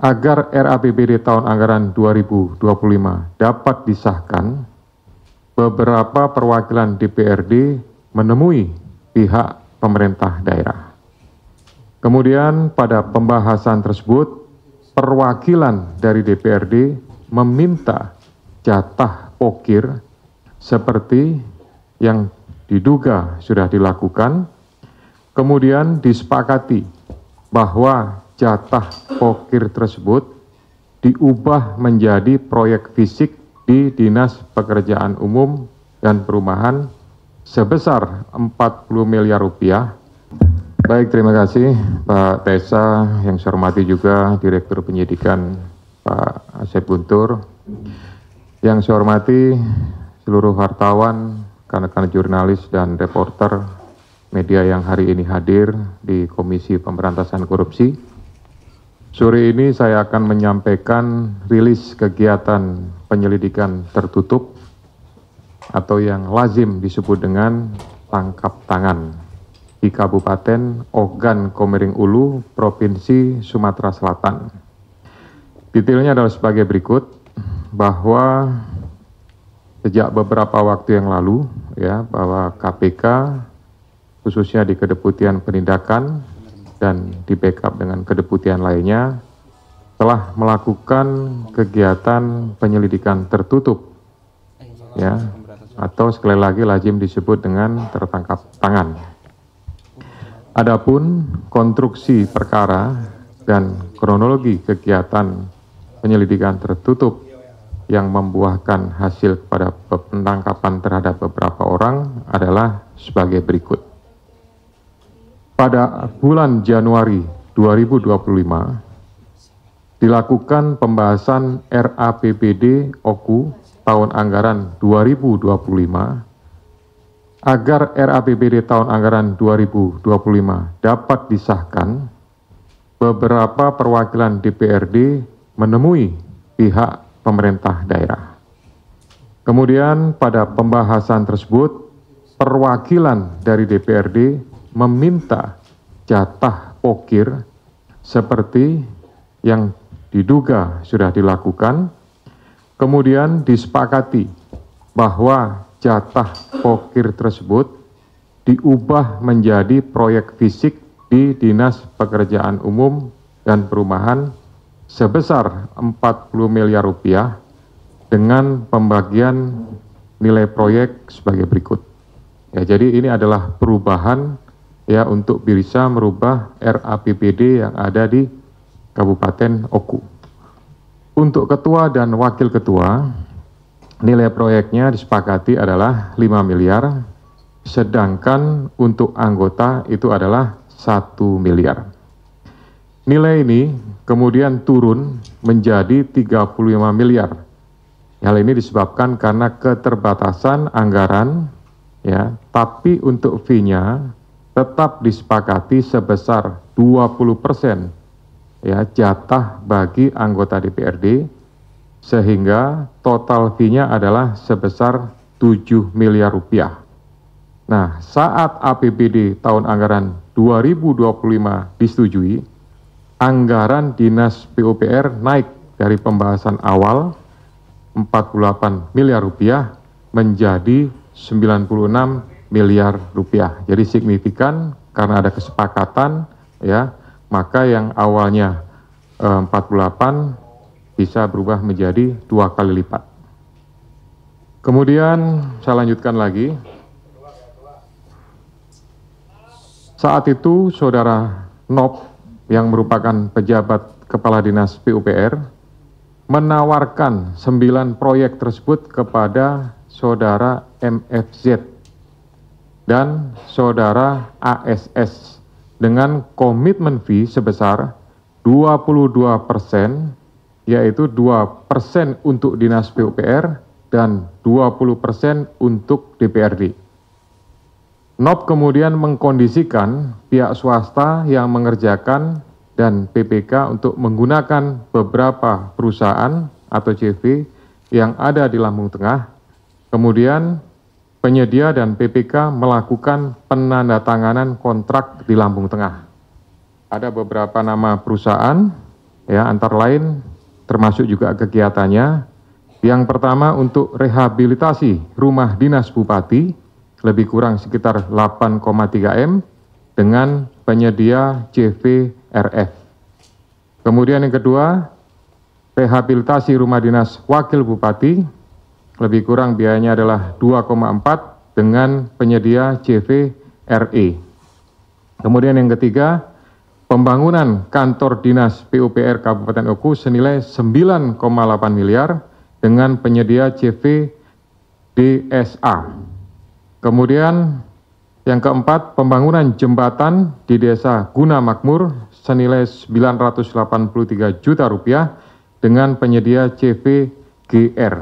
agar RAPBD tahun anggaran 2025 dapat disahkan, beberapa perwakilan DPRD menemui pihak pemerintah daerah. Kemudian pada pembahasan tersebut, perwakilan dari DPRD meminta jatah pokir seperti yang diduga sudah dilakukan, kemudian disepakati bahwa jatah pokir tersebut diubah menjadi proyek fisik di Dinas Pekerjaan Umum dan Perumahan sebesar 40 miliar rupiah. Baik, terima kasih Pak Tesa, yang saya hormati juga Direktur Penyidikan Pak Asep Guntur, yang saya hormati seluruh wartawan, rekan-rekan jurnalis dan reporter media yang hari ini hadir di Komisi Pemberantasan Korupsi. Sore ini saya akan menyampaikan rilis kegiatan penyelidikan tertutup atau yang lazim disebut dengan tangkap tangan di Kabupaten Ogan Komering Ulu, Provinsi Sumatera Selatan. Detailnya adalah sebagai berikut, bahwa sejak beberapa waktu yang lalu, bahwa KPK khususnya di Kedeputian Penindakan dan di backup dengan kedeputian lainnya telah melakukan kegiatan penyelidikan tertutup, atau sekali lagi lazim disebut dengan tertangkap tangan. Adapun konstruksi perkara dan kronologi kegiatan penyelidikan tertutup yang membuahkan hasil pada penangkapan terhadap beberapa orang adalah sebagai berikut. Pada bulan Januari 2025 dilakukan pembahasan RAPBD OKU tahun anggaran 2025 agar RAPBD tahun anggaran 2025 dapat disahkan, beberapa perwakilan DPRD menemui pihak pemerintah daerah. Kemudian pada pembahasan tersebut, perwakilan dari DPRD meminta jatah pokir seperti yang diduga sudah dilakukan, kemudian disepakati bahwa jatah pokir tersebut diubah menjadi proyek fisik di Dinas Pekerjaan Umum dan Perumahan sebesar 40 miliar rupiah dengan pembagian nilai proyek sebagai berikut. Jadi ini adalah perubahan untuk bisa merubah RAPBD yang ada di Kabupaten Oku. Untuk ketua dan wakil ketua, nilai proyeknya disepakati adalah 5 miliar, sedangkan untuk anggota itu adalah 1 miliar. Nilai ini kemudian turun menjadi 35 miliar. Hal ini disebabkan karena keterbatasan anggaran, tapi untuk fee-nya tetap disepakati sebesar 20% jatah bagi anggota DPRD, sehingga total fee-nya adalah sebesar 7 miliar rupiah. Nah, saat APBD tahun anggaran 2025 disetujui, anggaran Dinas PUPR naik dari pembahasan awal 48 miliar rupiah menjadi 96 miliar rupiah. Jadi signifikan karena ada kesepakatan, maka yang awalnya 48 bisa berubah menjadi 2 kali lipat. Kemudian saya lanjutkan lagi. Saat itu Saudara Nop yang merupakan pejabat Kepala Dinas PUPR menawarkan 9 proyek tersebut kepada Saudara MFZ dan Saudara ASS dengan komitmen fee sebesar 22%, yaitu 2% untuk Dinas PUPR dan 20% untuk DPRD. NOP kemudian mengkondisikan pihak swasta yang mengerjakan dan PPK untuk menggunakan beberapa perusahaan atau CV yang ada di Lampung Tengah. Kemudian penyedia dan PPK melakukan penandatanganan kontrak di Lampung Tengah. Ada beberapa nama perusahaan ya, antara lain termasuk juga kegiatannya. Yang pertama untuk rehabilitasi rumah dinas bupati lebih kurang sekitar 8,3 M dengan penyedia JVRF. Kemudian yang kedua, rehabilitasi rumah dinas wakil bupati lebih kurang biayanya adalah 2,4 dengan penyedia JVRE. Kemudian yang ketiga, pembangunan kantor dinas PUPR Kabupaten Oku senilai 9,8 miliar dengan penyedia JVDSA. Kemudian yang keempat, pembangunan jembatan di Desa Guna Makmur senilai 983 juta rupiah dengan penyedia JVGR.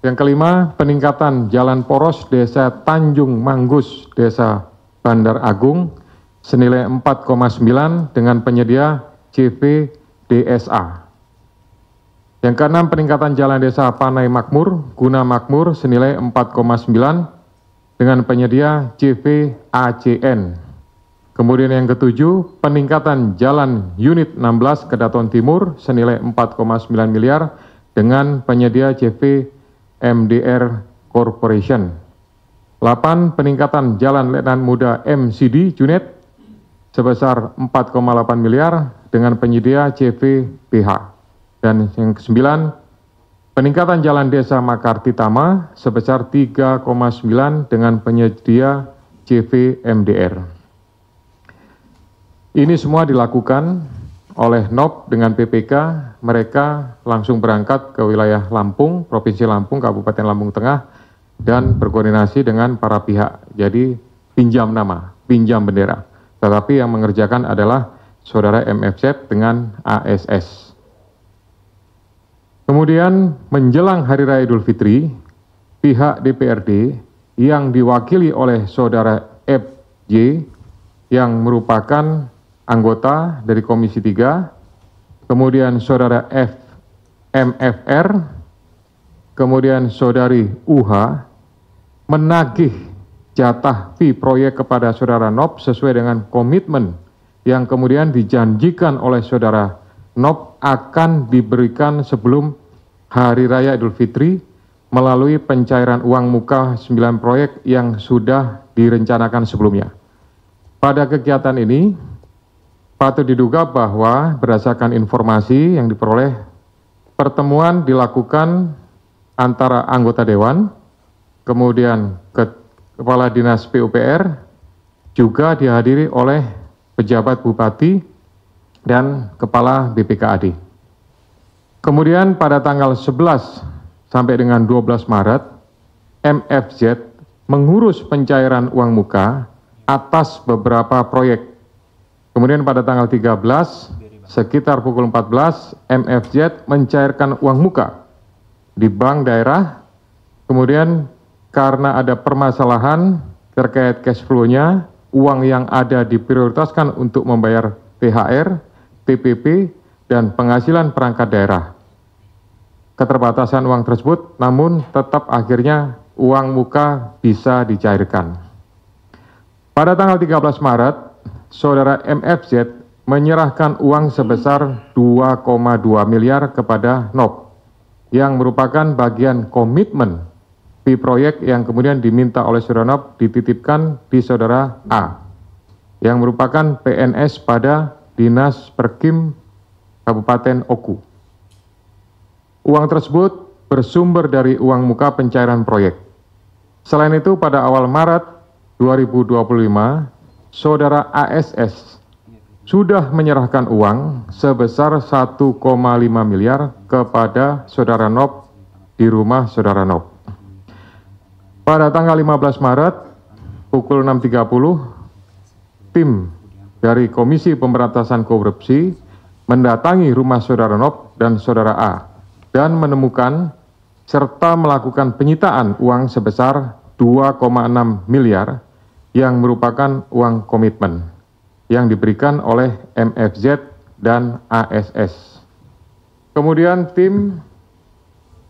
Yang kelima, peningkatan jalan poros Desa Tanjung Manggus, Desa Bandar Agung senilai 4,9 dengan penyedia JVDSA. Yang keenam, peningkatan jalan desa Panai Makmur, Guna Makmur senilai 4,9 dengan penyedia JVACN. Kemudian yang ketujuh, peningkatan jalan unit 16 Kedaton Timur senilai 4,9 miliar dengan penyedia JVMDR Corporation. 8, peningkatan jalan Letnan Muda MCD Unit sebesar 4,8 miliar dengan penyedia JVBH. Dan yang ke-9, peningkatan jalan desa Makartitama sebesar 3,9 dengan penyedia JVMDR. Ini semua dilakukan oleh NOP dengan PPK, mereka langsung berangkat ke wilayah Lampung, Provinsi Lampung, Kabupaten Lampung Tengah, dan berkoordinasi dengan para pihak. Jadi pinjam nama, pinjam bendera. Tetapi yang mengerjakan adalah saudara MFZ dengan ASS. Kemudian menjelang Hari Raya Idul Fitri, pihak DPRD yang diwakili oleh saudara FJ yang merupakan anggota dari Komisi 3, kemudian saudara MFR, kemudian saudari UH menagih jatah fee proyek kepada saudara NOP sesuai dengan komitmen yang kemudian dijanjikan oleh saudara NOP akan diberikan sebelum Hari Raya Idul Fitri melalui pencairan uang muka 9 proyek yang sudah direncanakan sebelumnya. Pada kegiatan ini, patut diduga bahwa berdasarkan informasi yang diperoleh, pertemuan dilakukan antara anggota Dewan, kemudian Kepala Dinas PUPR, juga dihadiri oleh pejabat Bupati, dan Kepala BPKAD. Kemudian pada tanggal 11 sampai dengan 12 Maret, MFZ mengurus pencairan uang muka atas beberapa proyek. Kemudian pada tanggal 13, sekitar pukul 14, MFZ mencairkan uang muka di bank daerah. Kemudian karena ada permasalahan terkait cash flow-nya, uang yang ada diprioritaskan untuk membayar THR, TPP, dan penghasilan perangkat daerah. Keterbatasan uang tersebut, namun tetap akhirnya uang muka bisa dicairkan. Pada tanggal 13 Maret, saudara MFZ menyerahkan uang sebesar 2,2 miliar kepada NOP, yang merupakan bagian komitmen fee proyek yang kemudian diminta oleh saudara NOP dititipkan di saudara A, yang merupakan PNS pada Dinas Perkim Kabupaten Oku. Uang tersebut bersumber dari uang muka pencairan proyek. Selain itu, pada awal Maret 2025, saudara ASS sudah menyerahkan uang sebesar 1,5 miliar kepada saudara NOP di rumah saudara NOP. Pada tanggal 15 Maret pukul 6.30, tim dari Komisi Pemberantasan Korupsi mendatangi rumah saudara NOP dan saudara A dan menemukan serta melakukan penyitaan uang sebesar 2,6 miliar yang merupakan uang komitmen yang diberikan oleh MFZ dan ASS. Kemudian tim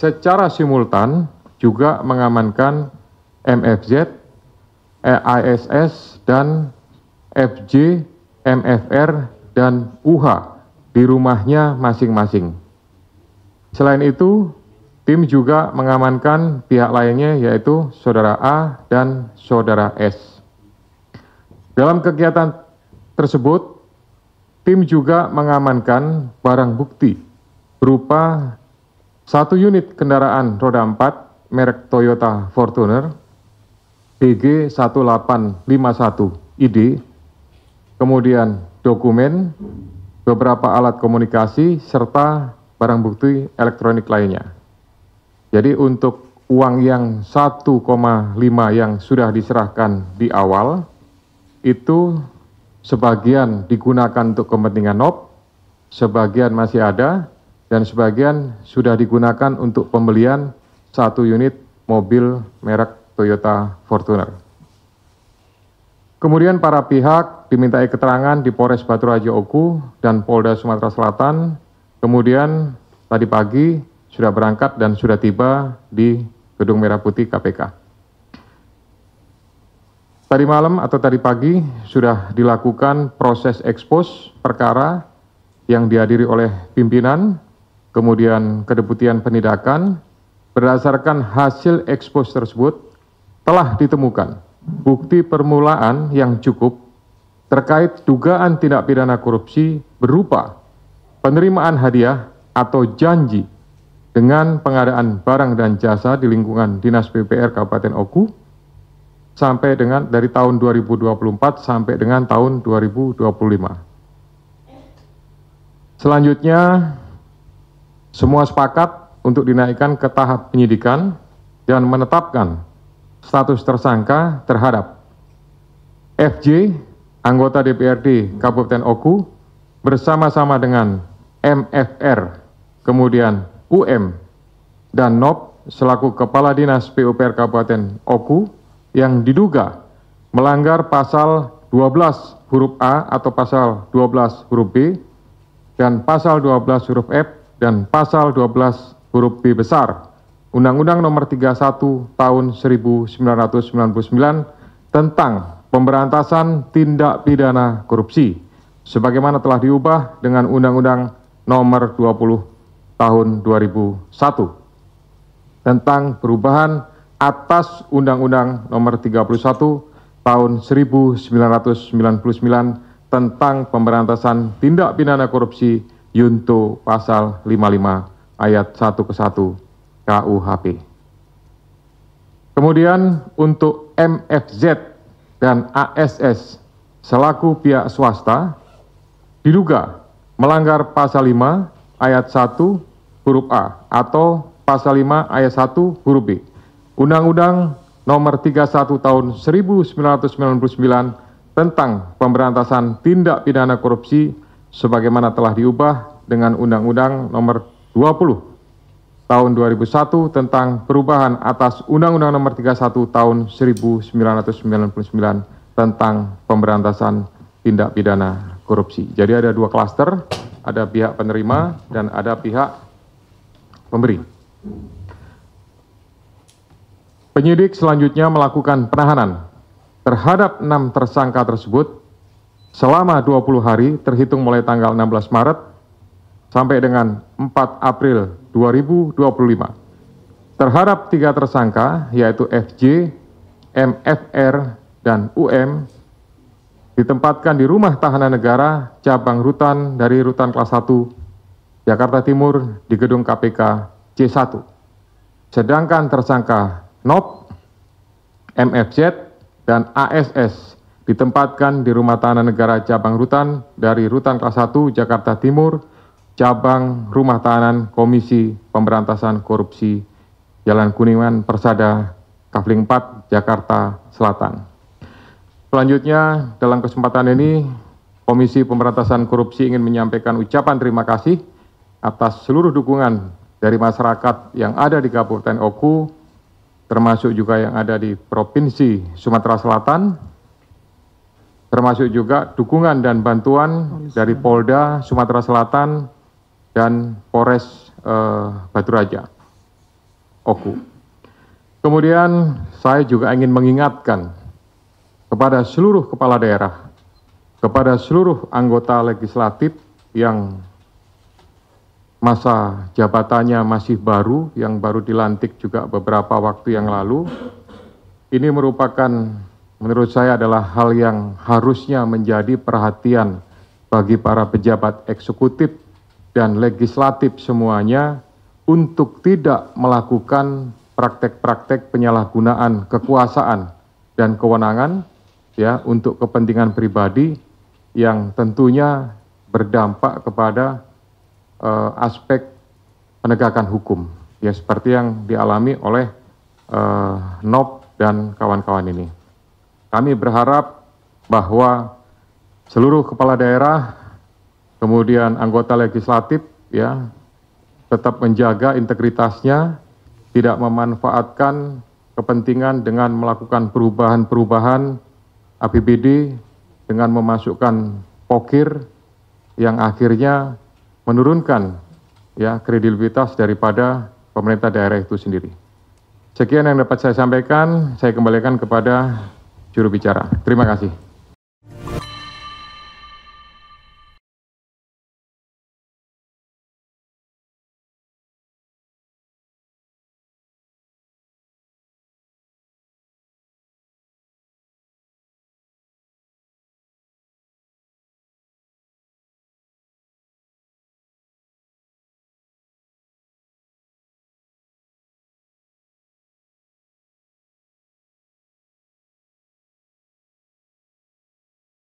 secara simultan juga mengamankan MFZ, ASS, dan FJ, MFR dan UH di rumahnya masing-masing. Selain itu, tim juga mengamankan pihak lainnya yaitu Saudara A dan Saudara S. Dalam kegiatan tersebut, tim juga mengamankan barang bukti berupa 1 unit kendaraan roda 4 merek Toyota Fortuner BG 1851 ID, kemudian dokumen, beberapa alat komunikasi, serta barang bukti elektronik lainnya. Jadi untuk uang yang 1,5 yang sudah diserahkan di awal, itu sebagian digunakan untuk kepentingan NOP, sebagian masih ada, dan sebagian sudah digunakan untuk pembelian 1 unit mobil merek Toyota Fortuner. Kemudian para pihak dimintai keterangan di Polres Batu Raja Oku dan Polda Sumatera Selatan. Kemudian tadi pagi sudah berangkat dan sudah tiba di Gedung Merah Putih KPK. Tadi malam atau tadi pagi sudah dilakukan proses ekspos perkara yang dihadiri oleh pimpinan, kemudian Kedeputian Penindakan. Berdasarkan hasil ekspos tersebut, telah ditemukan bukti permulaan yang cukup terkait dugaan tindak pidana korupsi berupa penerimaan hadiah atau janji dengan pengadaan barang dan jasa di lingkungan Dinas PUPR Kabupaten Oku sampai dengan dari tahun 2024 sampai dengan tahun 2025. Selanjutnya, semua sepakat untuk dinaikkan ke tahap penyidikan dan menetapkan status tersangka terhadap FJ, anggota DPRD Kabupaten Oku, bersama-sama dengan MFR, kemudian UM, dan NOP selaku Kepala Dinas PUPR Kabupaten Oku yang diduga melanggar pasal 12 huruf A atau pasal 12 huruf B dan pasal 12 huruf F dan pasal 12 huruf B besar Undang-Undang Nomor 31 Tahun 1999 tentang pemberantasan tindak pidana korupsi, sebagaimana telah diubah dengan Undang-Undang Nomor 20 Tahun 2001 tentang perubahan atas Undang-Undang Nomor 31 Tahun 1999 tentang pemberantasan tindak pidana korupsi Yunto Pasal 55 Ayat 1 ke 1 KUHP. Kemudian untuk MFZ dan ASS selaku pihak swasta diduga melanggar pasal 5 ayat 1 huruf A atau pasal 5 ayat 1 huruf B Undang-Undang Nomor 31 Tahun 1999 tentang pemberantasan tindak pidana korupsi sebagaimana telah diubah dengan Undang-Undang Nomor 20 Tahun 2001 tentang perubahan atas Undang-Undang Nomor 31 Tahun 1999 tentang pemberantasan tindak pidana korupsi. Jadi ada 2 klaster, ada pihak penerima dan ada pihak pemberi. Penyidik selanjutnya melakukan penahanan terhadap 6 tersangka tersebut selama 20 hari terhitung mulai tanggal 16 Maret sampai dengan 4 April 2025. Terhadap 3 tersangka yaitu FJ, MFR, dan UM ditempatkan di Rumah Tahanan Negara Cabang Rutan dari Rutan Kelas 1 Jakarta Timur di Gedung KPK C1. Sedangkan tersangka NOP, MFZ, dan ASS ditempatkan di Rumah Tahanan Negara Cabang Rutan dari Rutan Kelas 1 Jakarta Timur Cabang Rumah Tahanan Komisi Pemberantasan Korupsi Jalan Kuningan Persada Kafling 4 Jakarta Selatan. Selanjutnya dalam kesempatan ini Komisi Pemberantasan Korupsi ingin menyampaikan ucapan terima kasih atas seluruh dukungan dari masyarakat yang ada di Kabupaten Oku, termasuk juga yang ada di Provinsi Sumatera Selatan, termasuk juga dukungan dan bantuan dari Polda Sumatera Selatan dan Polres Batu Raja Oku. Kemudian saya juga ingin mengingatkan kepada seluruh kepala daerah kepada seluruh anggota legislatif yang masa jabatannya masih baru, yang baru dilantik juga beberapa waktu yang lalu. Ini merupakan, menurut saya, adalah hal yang harusnya menjadi perhatian bagi para pejabat eksekutif dan legislatif semuanya untuk tidak melakukan praktek-praktek penyalahgunaan kekuasaan dan kewenangan ya untuk kepentingan pribadi yang tentunya berdampak kepada aspek penegakan hukum ya seperti yang dialami oleh Nop dan kawan-kawan ini. Kami berharap bahwa seluruh kepala daerah kemudian anggota legislatif ya tetap menjaga integritasnya, tidak memanfaatkan kepentingan dengan melakukan perubahan-perubahan APBD dengan memasukkan pokir yang akhirnya menurunkan ya kredibilitas daripada pemerintah daerah itu sendiri. Sekian yang dapat saya sampaikan, saya kembalikan kepada juru bicara. Terima kasih.